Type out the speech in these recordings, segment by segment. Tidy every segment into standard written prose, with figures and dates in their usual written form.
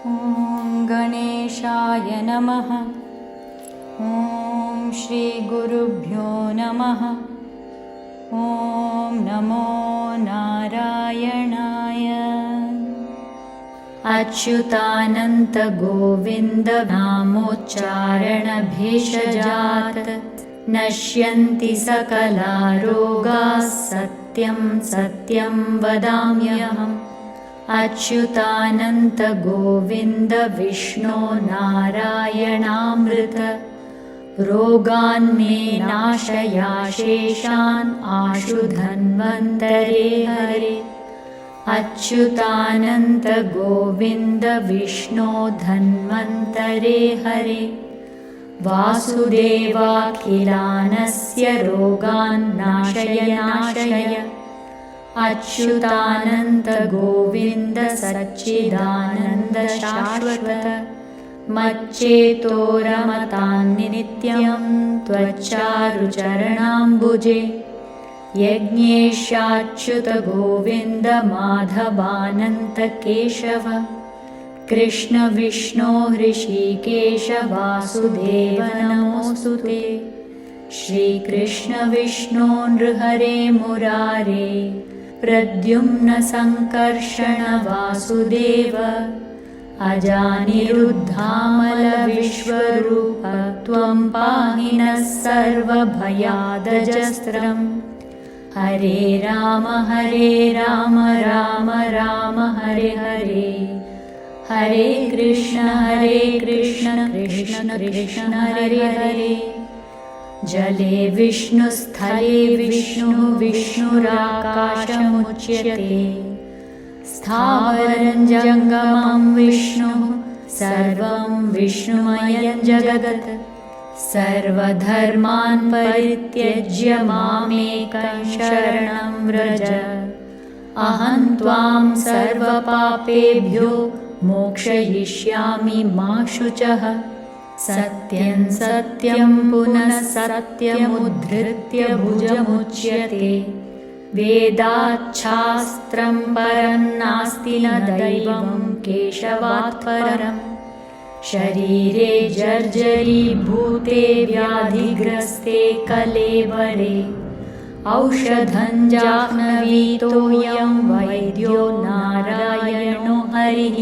ॐ गणेशाय नमः। ॐ श्रीगुरुभ्यो नमः। ॐ नमो नारायणाय। अच्युतानन्त गोविन्द नामोच्चारणभेषजात् नश्यन्ति सकला रोगाः सत्यं सत्यं वदाम्यहम्। अच्युतानन्त गोविन्द विष्णो नारायणामृत रोगान्मे नाशयाशेषान् आशु धन्वन्तरे हरे। अच्युतानन्त गोविन्द विष्णो धन्वन्तरे हरे। वासुदेवाखिलानस्य रोगान् नाशय नाशय। अच्युतानन्त गोविन्द सच्चिदानन्द शाश्वत मच्चेतो रमतान्नित्यं त्वच्चारुचरणाम्बुजे। यज्ञेशाच्युत गोविन्द माधवानन्त केशव कृष्ण विष्णो हृषीकेश वासुदेव नमोऽस्तु ते। श्रीकृष्ण विष्णो नृहरे मुरारे प्रद्युम्न संकर्षण वासुदेव अजानिरुद्धामल विश्वरूप त्वं पाहि नः सर्वभयादजस्रम्। हरे राम राम राम हरे हरे। हरे कृष्ण कृष्ण कृष्ण हरे हरे। जले विष्णु स्थले विष्णु विष्णुराकाशमुच्यते। स्थावरं जङ्गमं विष्णु सर्वं विष्णुमयं जगत्। सर्वधर्मान् परित्यज्य मामेकं शरणं व्रज। अहं त्वां सर्वपापेभ्यो मोक्षयिष्यामि मा शुचः। सत्यं सत्यं पुनः सत्यमुद्धृत्य भुजमुच्यते। वेदाच्छास्त्रं परं नास्ति न दैवं केशवात् परम्। शरीरे जर्जरीभूते व्याधिग्रस्ते कलेवरे औषधं जाह्नवीतोऽयं वैद्यो नारायणो हरिः।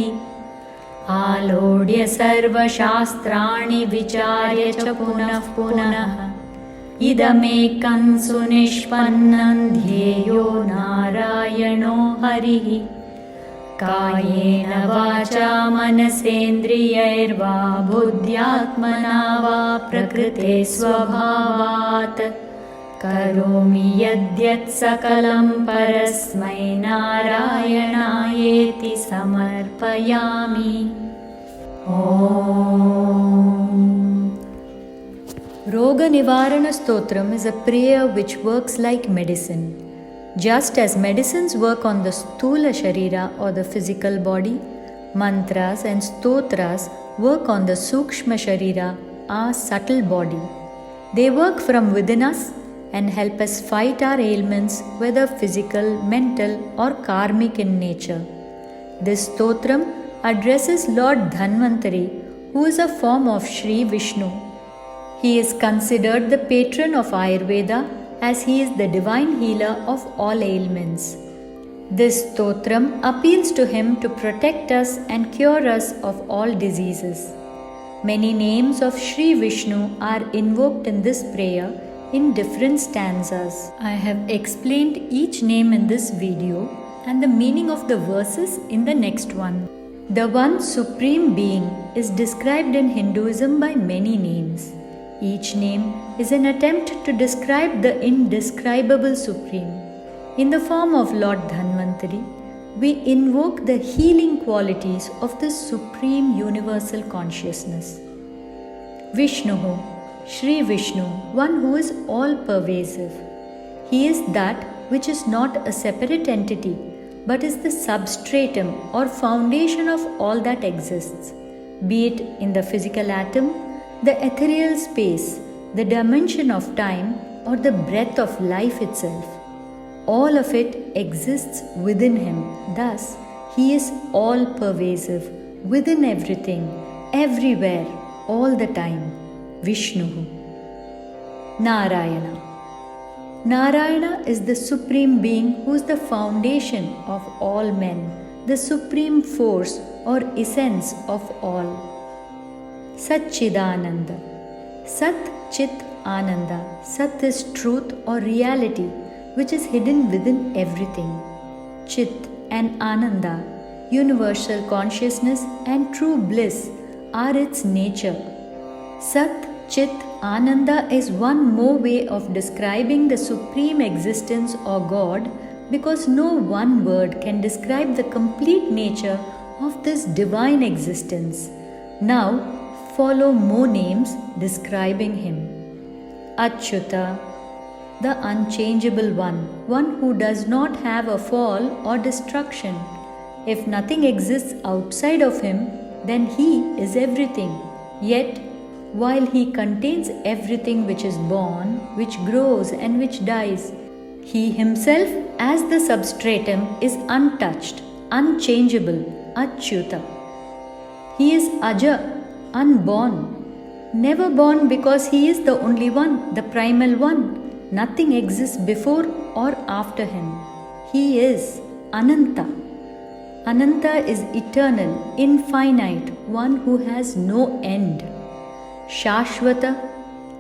आलोड्य सर्वशास्त्राणि विचार्य च पुनः पुनः इदमेकं सुनिष्पन्नं ध्येयो नारायणो हरिः। कायेन वाचा मनसेन्द्रियैर्वा बुद्ध्यात्मना वा प्रकृते स्वभावात् करोमि यद्यत् सकलं परस्मै नारायणायेति समर्पयामि। Roga Nivarana Stotram is a prayer which works like medicine. Just as medicines work on the Sthula Sharira or the physical body, mantras and stotras work on the Sukshma Sharira, our subtle body. They work from within us and help us fight our ailments, whether physical, mental or karmic in nature. This stotram addresses Lord Dhanvantari, who is a form of Sri Vishnu. He is considered the patron of Ayurveda as he is the divine healer of all ailments. This stotram appeals to him to protect us and cure us of all diseases. Many names of Sri Vishnu are invoked in this prayer in different stanzas. I have explained each name in this video and the meaning of the verses in the next one. The one Supreme Being is described in Hinduism by many names. Each name is an attempt to describe the indescribable Supreme. In the form of Lord Dhanvantari, we invoke the healing qualities of the Supreme Universal Consciousness. Vishnu, Sri Vishnu, one who is all-pervasive. He is that which is not a separate entity, but is the substratum or foundation of all that exists, be it in the physical atom, the ethereal space, the dimension of time, or the breath of life itself. All of it exists within him. Thus, he is all-pervasive, within everything, everywhere, all the time. Vishnu. Narayana. Narayana is the Supreme Being who is the foundation of all men, the Supreme Force or essence of all. Satchidananda. Sat Chit Ananda. Sat is truth or reality which is hidden within everything. Chit and Ananda, universal consciousness and true bliss, are its nature. Sat Chit Ananda is one more way of describing the supreme existence or God, because no one word can describe the complete nature of this divine existence. Now, follow more names describing him. Achyuta, the unchangeable one who does not have a fall or destruction. If nothing exists outside of him, then he is everything. Yet, while he contains everything which is born, which grows and which dies, he himself as the substratum is untouched, unchangeable, Achyuta. He is Aja, unborn, never born, because he is the only one, the primal one. Nothing exists before or after him. He is Ananta. Ananta is eternal, infinite, one who has no end. Shashvata,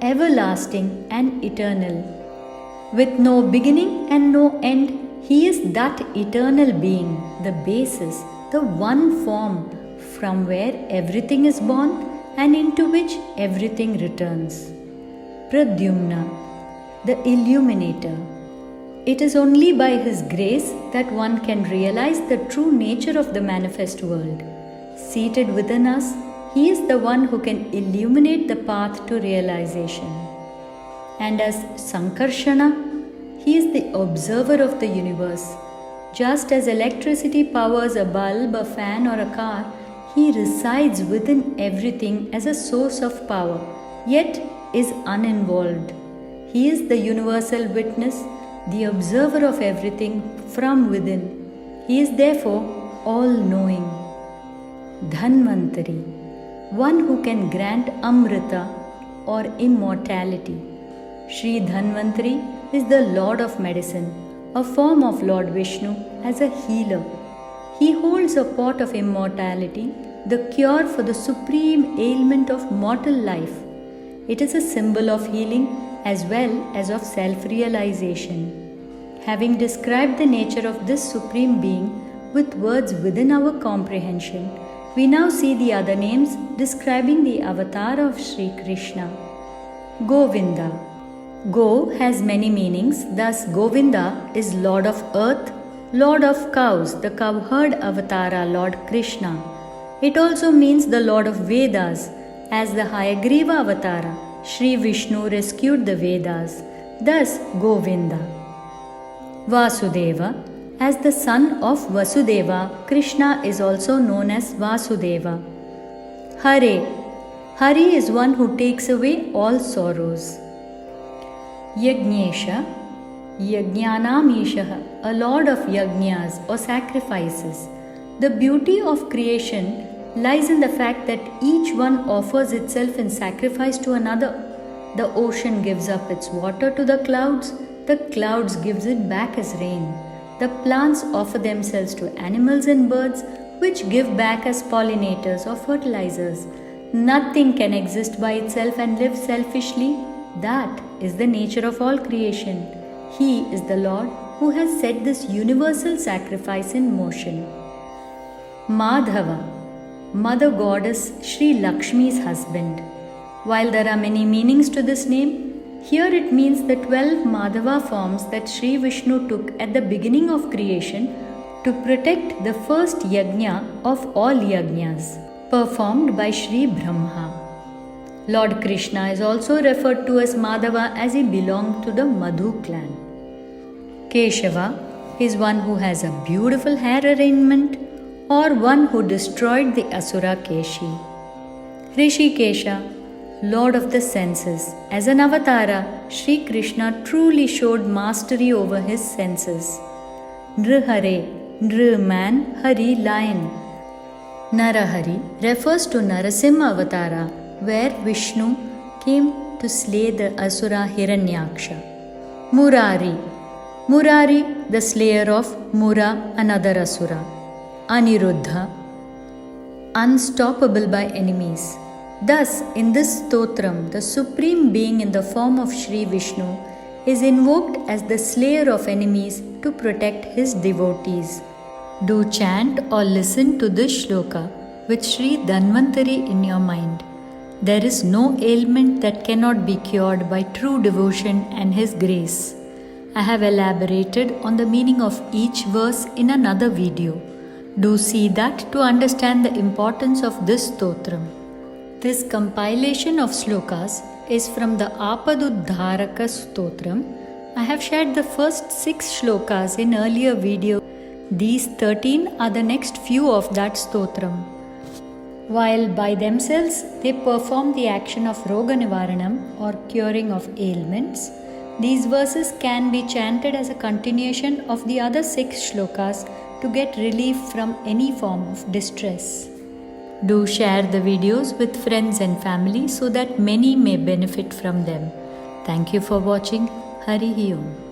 everlasting and eternal. With no beginning and no end, he is that eternal being, the basis, the one form from where everything is born and into which everything returns. Pradyumna, the illuminator. It is only by his grace that one can realize the true nature of the manifest world. Seated within us, he is the one who can illuminate the path to realization. And as Sankarshana, he is the observer of the universe. Just as electricity powers a bulb, a fan or a car, he resides within everything as a source of power, yet is uninvolved. He is the universal witness, the observer of everything from within. He is therefore all-knowing. Dhanvantari, one who can grant Amrita or immortality. Sri Dhanvantari is the Lord of Medicine, a form of Lord Vishnu as a healer. He holds a pot of immortality, the cure for the supreme ailment of mortal life. It is a symbol of healing as well as of self-realization. Having described the nature of this Supreme Being with words within our comprehension, we now see the other names describing the avatar of Sri Krishna. Govinda. Go has many meanings, thus Govinda is Lord of Earth, Lord of Cows, the cowherd avatara Lord Krishna. It also means the Lord of Vedas, as the Hayagriva avatara, Sri Vishnu rescued the Vedas, thus Govinda. Vasudeva, as the son of Vasudeva, Krishna is also known as Vasudeva. Hare, Hari is one who takes away all sorrows. Yajnesha, Yajnanamishah, a lord of yajnas or sacrifices. The beauty of creation lies in the fact that each one offers itself in sacrifice to another. The ocean gives up its water to the clouds gives it back as rain. The plants offer themselves to animals and birds, which give back as pollinators or fertilizers. Nothing can exist by itself and live selfishly. That is the nature of all creation. He is the Lord who has set this universal sacrifice in motion. Madhava, Mother Goddess Sri Lakshmi's husband. While there are many meanings to this name, here it means the 12 Madhava forms that Sri Vishnu took at the beginning of creation to protect the first yajna of all yajnas, performed by Sri Brahma. Lord Krishna is also referred to as Madhava as he belonged to the Madhu clan. Keshava is one who has a beautiful hair arrangement or one who destroyed the Asura Keshi. Rishikesha, Lord of the senses. As an avatara, Sri Krishna truly showed mastery over his senses. Nrihare, Nr man, Hari lion. Narahari refers to Narasimha Avatara, where Vishnu came to slay the Asura Hiranyaksha. Murari, the slayer of Mura, another Asura. Aniruddha, unstoppable by enemies. Thus, in this stotram, the Supreme Being in the form of Sri Vishnu is invoked as the slayer of enemies to protect his devotees. Do chant or listen to this shloka with Sri Dhanvantari in your mind. There is no ailment that cannot be cured by true devotion and his grace. I have elaborated on the meaning of each verse in another video. Do see that to understand the importance of this stotram. This compilation of slokas is from the Apaduddharaka Stotram. I have shared the first 6 shlokas in earlier video. These 13 are the next few of that stotram. While by themselves they perform the action of Roga Nivaranam or curing of ailments, these verses can be chanted as a continuation of the other 6 shlokas to get relief from any form of distress. Do share the videos with friends and family so that many may benefit from them. Thank you for watching. Hari Om.